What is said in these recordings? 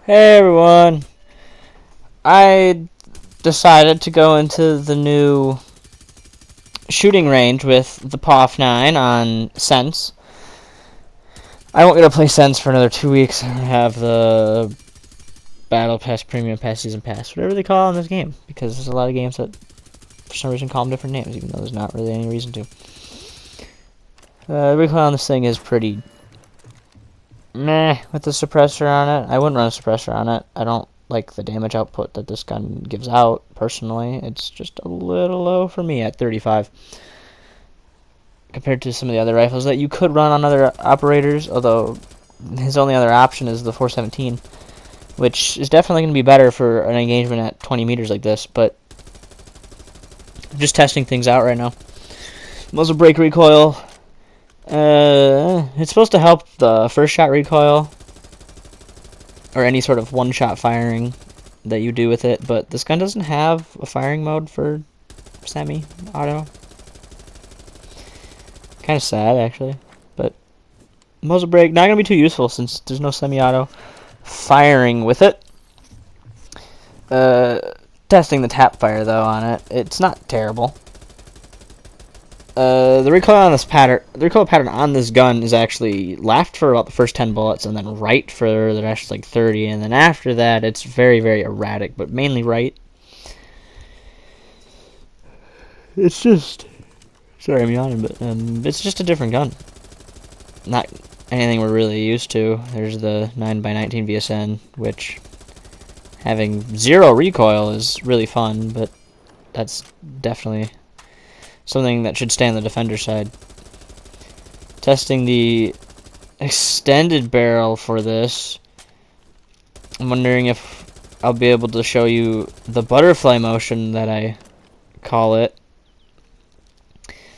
Hey everyone, I decided to go into the new shooting range with the POF-9 on Sense. I won't get to play Sense for another 2 weeks. I have the Battle Pass, Premium Pass, Season Pass, whatever they call it in this game, because there's a lot of games that for some reason call them different names, even though there's not really any reason to. The recoil on this thing is pretty meh with the suppressor on it. I wouldn't run a suppressor on it. I don't like the damage output that this gun gives out, personally. It's just a little low for me at 35. Compared to some of the other rifles that you could run on other operators, although his only other option is the 417, which is definitely going to be better for an engagement at 20 meters like this, but I'm just testing things out right now. Muzzle brake recoil. It's supposed to help the first shot recoil or any sort of one-shot firing that you do with it, but this gun doesn't have a firing mode for semi-auto. Kind of sad, actually, but muzzle brake not gonna be too useful since there's no semi-auto firing with it. Testing the tap fire though on it, it's not terrible. The recoil pattern on this gun is actually left for about the first 10 bullets, and then right for the rest like 30, and then after that it's very, very erratic, but mainly right. It's just, sorry I'm yawning, but it's just a different gun. Not anything we're really used to. There's the 9x19 VSN, which having 0 recoil is really fun, but that's definitely something that should stay on the defender side. Testing the extended barrel for this. I'm wondering if I'll be able to show you the butterfly motion that I call it.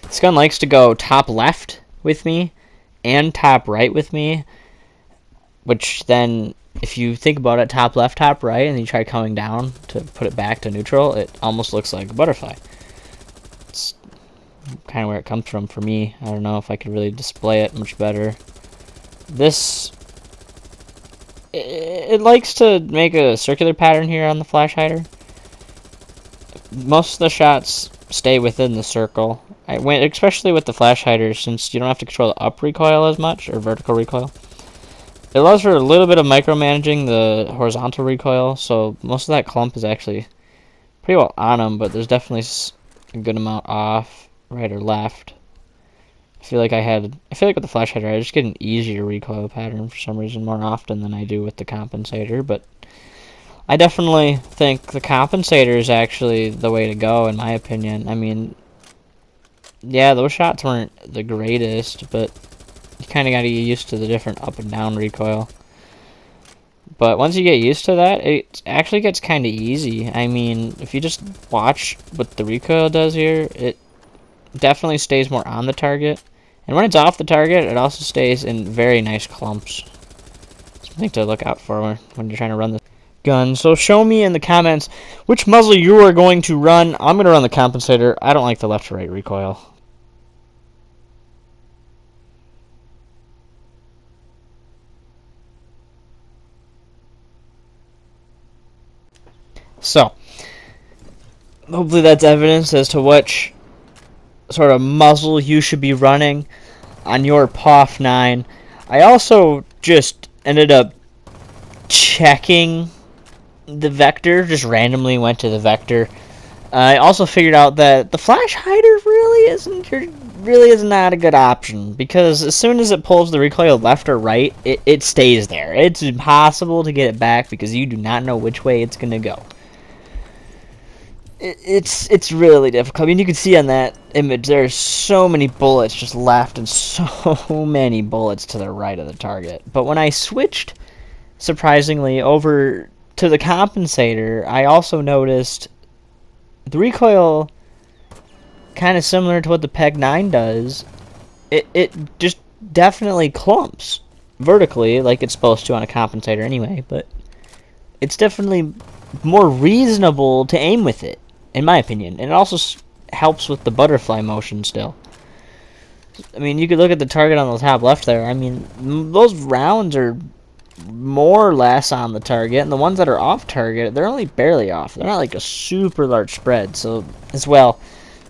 This gun likes to go top left with me and top right with me, which then, if you think about it, top left, top right, and you try coming down to put it back to neutral, it almost looks like a butterfly. It's kind of where it comes from for me. I don't know if I could really display it much better. This, it likes to make a circular pattern here on the flash hider. Most of the shots stay within the circle. Especially with the flash hider, since you don't have to control the up recoil as much, or vertical recoil. It allows for a little bit of micromanaging the horizontal recoil, so most of that clump is actually pretty well on them, but there's definitely a good amount off, right or left. I feel like with the flash hider I just get an easier recoil pattern for some reason more often than I do with the compensator, but I definitely think the compensator is actually the way to go, in my opinion. I mean, yeah, those shots weren't the greatest, but you kind of got to get used to the different up and down recoil. But once you get used to that, it actually gets kind of easy. I mean, if you just watch what the recoil does here, it definitely stays more on the target. And when it's off the target, it also stays in very nice clumps. Something to look out for when you're trying to run this gun. So show me in the comments which muzzle you are going to run. I'm going to run the compensator. I don't like the left to right recoil. So, hopefully that's evidence as to which sort of muzzle you should be running on your POF-9. I also just ended up checking the vector, just randomly went to the vector. I also figured out that the flash hider really is not a good option, because as soon as it pulls the recoil left or right, it stays there. It's impossible to get it back because you do not know which way it's going to go. It's really difficult. I mean, you can see on that image there's so many bullets just left and so many bullets to the right of the target. But when I switched, surprisingly, over to the compensator, I also noticed the recoil kind of similar to what the PEG-9 does. It just definitely clumps vertically like it's supposed to on a compensator anyway, but it's definitely more reasonable to aim with it, in my opinion. And it also helps with the butterfly motion still. I mean, you could look at the target on the top left there. I mean, those rounds are more or less on the target, and the ones that are off target, they're only barely off. They're not like a super large spread. So as well,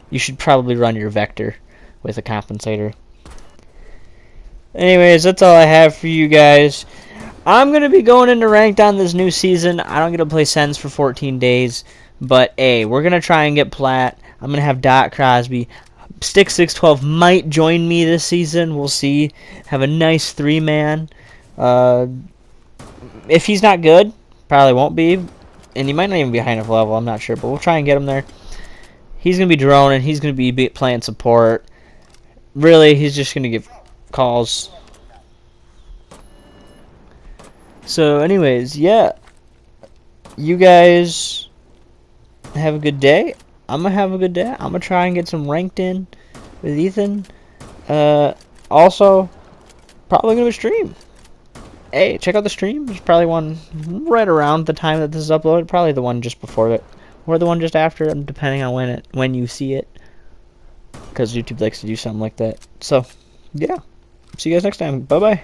you should probably run your vector with a compensator. Anyways, that's all I have for you guys. I'm going to be going into ranked on this new season. I don't get to play Sens for 14 days, but hey, we're going to try and get plat. I'm going to have Dot Crosby. Stick 612 might join me this season. We'll see. Have a nice 3-man. If he's not good, probably won't be. And he might not even be high enough level. I'm not sure, but we'll try and get him there. He's going to be droning. He's going to be playing support. Really, he's just going to give calls. So anyways, yeah. You guys have a good day. I'm going to have a good day. I'm going to try and get some ranked in with Ethan. Also, probably going to stream. Hey, check out the stream. There's probably one right around the time that this is uploaded. Probably the one just before it. Or the one just after it, depending on when you see it. Because YouTube likes to do something like that. So, yeah. See you guys next time. Bye-bye.